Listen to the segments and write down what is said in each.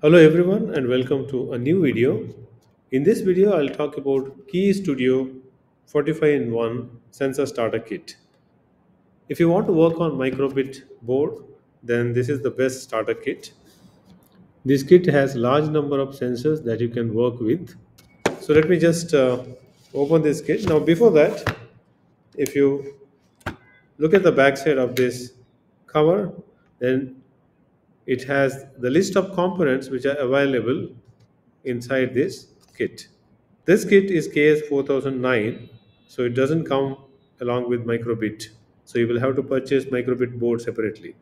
Hello everyone and welcome to a new video. In this video I'll talk about Keyestudio 45 in 1 Sensor Starter Kit. If you want to work on microbit board, then this is the best starter kit. This kit has large number of sensors that you can work with. So let me just open this kit. Now before that, if you look at the back side of this cover, then it has the list of components which are available inside this kit. This kit is KS4009, so it doesn't come along with microbit. So you will have to purchase microbit board separately.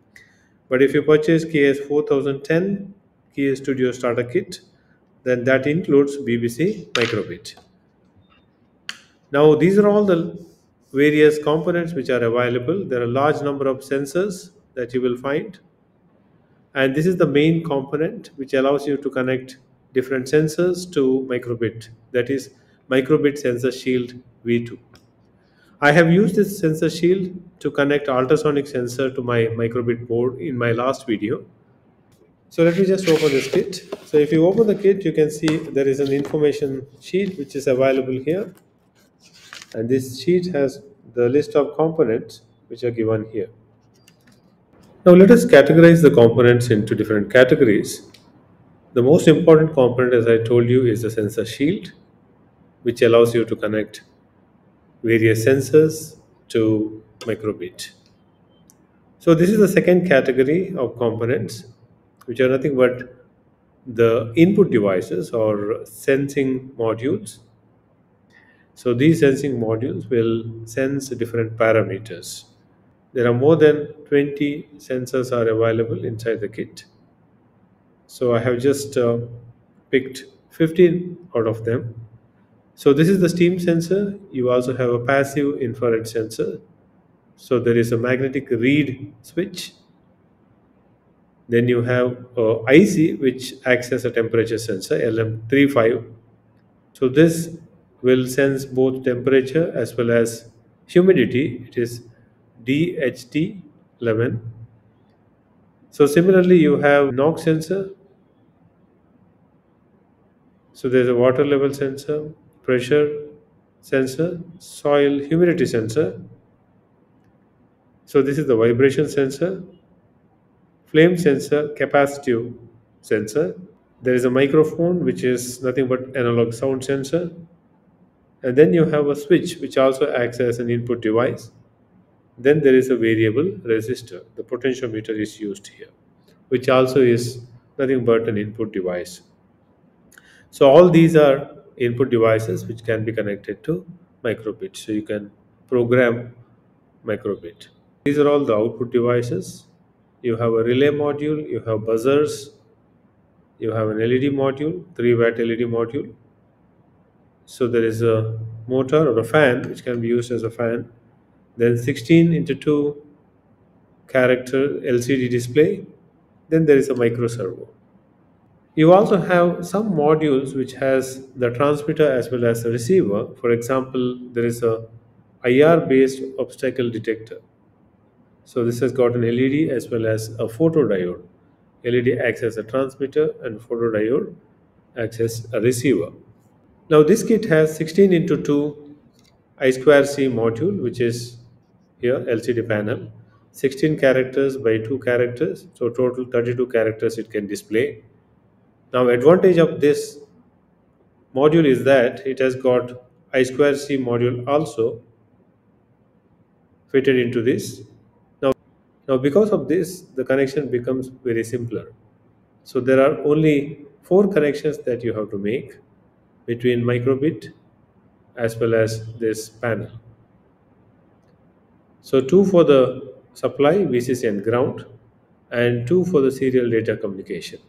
But if you purchase KS4010 Keyestudio Starter Kit, then that includes BBC microbit. Now these are all the various components which are available. There are a large number of sensors that you will find, and this is the main component which allows you to connect different sensors to microbit, that is microbit sensor shield V2. I have used this sensor shield to connect ultrasonic sensor to my microbit board in my last video. So let me just open this kit. So if you open the kit, you can see there is an information sheet which is available here, and this sheet has the list of components which are given here. Now let us categorize the components into different categories. The most important component, as I told you, is the sensor shield, which allows you to connect various sensors to microbit. So this is the second category of components, which are nothing but the input devices or sensing modules. So these sensing modules will sense different parameters. There are more than 20 sensors are available inside the kit. So I have just picked 15 out of them. So this is the steam sensor. You also have a passive infrared sensor. So there is a magnetic read switch. Then you have a IC which acts as a temperature sensor, LM35. So this will sense both temperature as well as humidity. It is DHT11. So similarly, you have NOx sensor. So there's a water level sensor, pressure sensor, soil humidity sensor. So this is the vibration sensor, flame sensor, capacitive sensor. There is a microphone which is nothing but analog sound sensor. And then you have a switch which also acts as an input device. Then there is a variable resistor. The potentiometer is used here, which also is nothing but an input device. So all these are input devices which can be connected to microbit. So you can program microbit. These are all the output devices. You have a relay module, you have buzzers, you have an LED module, 3-watt LED module. So there is a motor or a fan which can be used as a fan. Then 16 into 2 character LCD display. Then there is a micro servo. You also have some modules which has the transmitter as well as the receiver. For example, there is a IR based obstacle detector. So this has got an LED as well as a photodiode. LED acts as a transmitter and photodiode acts as a receiver. Now this kit has 16 into 2 I2C module, which is here LCD panel. 16 characters by 2 characters, so total 32 characters it can display. Now advantage of this module is that it has got I2C module also fitted into this. Now because of this, the connection becomes very simpler. So there are only 4 connections that you have to make between microbit as well as this panel. So 2 for the supply VCC and ground, and 2 for the serial data communication.